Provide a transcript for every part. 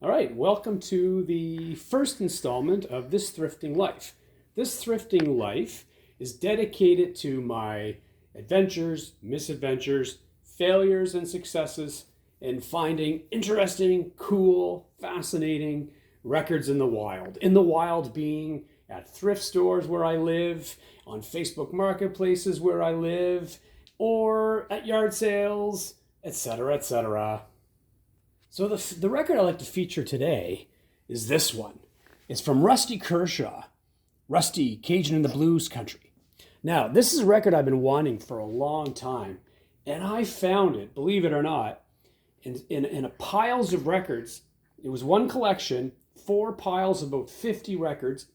All right, welcome to the first installment of This Thrifting Life. This Thrifting Life is dedicated to my adventures, misadventures, failures, and successes in finding interesting, cool, fascinating records in the wild. In the wild being at thrift stores where I live, on Facebook marketplaces where I live, or at yard sales, etc., etc. So the record I like to feature today is this one. It's from Rusty Kershaw, Rusty, Cajun in the Blues Country. Now, this is a record I've been wanting for a long time, and I found it, believe it or not, in a piles of records. It was one collection, 4 piles of about 50 records,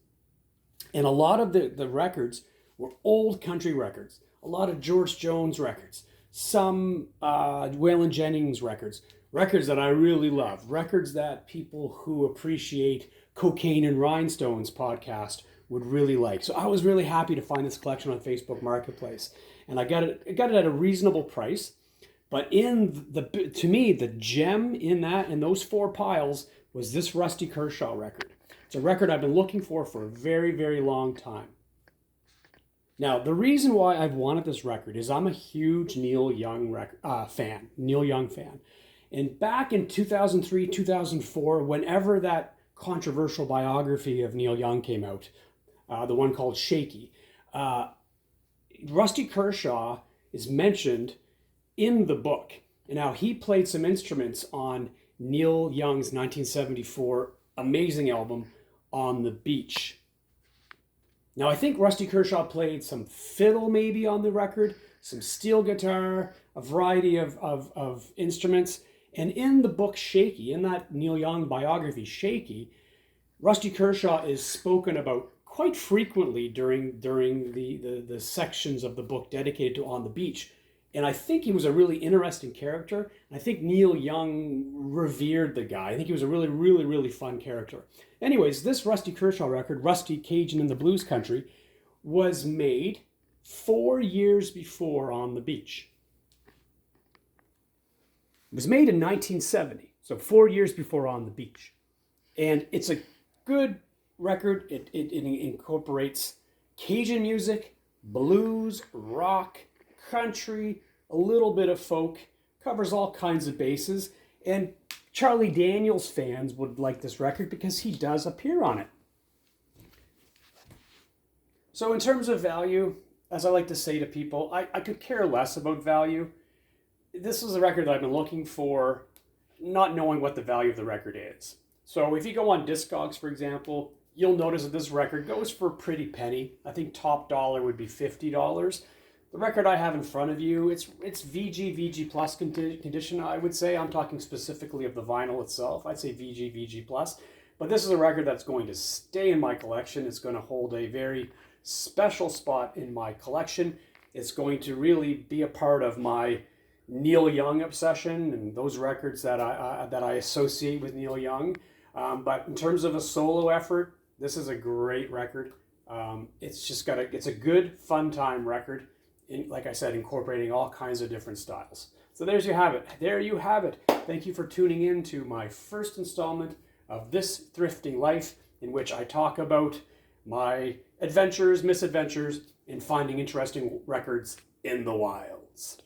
and a lot of the records were old country records, a lot of George Jones records, some Waylon Jennings records that I really love, records that people who appreciate Cocaine and Rhinestones podcast would really like. So I was really happy to find this collection on Facebook Marketplace, and I got it at a reasonable price. But to me, the gem in those 4 piles was this Rusty Kershaw record. It's a record I've been looking for a very, very long time. Now, the reason why I've wanted this record is I'm a huge Neil Young fan. And back in 2003, 2004, whenever that controversial biography of Neil Young came out, the one called Shakey, Rusty Kershaw is mentioned in the book. And now he played some instruments on Neil Young's 1974 amazing album, On the Beach. Now, I think Rusty Kershaw played some fiddle maybe on the record, some steel guitar, a variety of instruments. And in the book Shakey, in that Neil Young biography, Shakey, Rusty Kershaw is spoken about quite frequently during the sections of the book dedicated to On the Beach. And I think he was a really interesting character. And I think Neil Young revered the guy. I think he was a really, really, really fun character. Anyways, this Rusty Kershaw record, Rusty, Cajun in the Blues Country, was made 4 years before On the Beach. It was made in 1970, so 4 years before On the Beach. And it's a good record. It incorporates Cajun music, blues, rock, country, a little bit of folk, covers all kinds of bases. And Charlie Daniels fans would like this record because he does appear on it. So in terms of value, as I like to say to people, I could care less about value. This is a record that I've been looking for, not knowing what the value of the record is. So if you go on Discogs, for example, you'll notice that this record goes for a pretty penny. I think top dollar would be $50. The record I have in front of you, it's VG plus condition, I would say. I'm talking specifically of the vinyl itself. I'd say VG plus. But this is a record that's going to stay in my collection. It's going to hold a very special spot in my collection. It's going to really be a part of my Neil Young obsession and those records that I associate with Neil Young. But in terms of a solo effort, this is a great record. It's a good, fun time record. Like I said, incorporating all kinds of different styles. So there you have it. Thank you for tuning in to my first installment of This Thrifting Life, in which I talk about my adventures, misadventures, in finding interesting records in the wilds.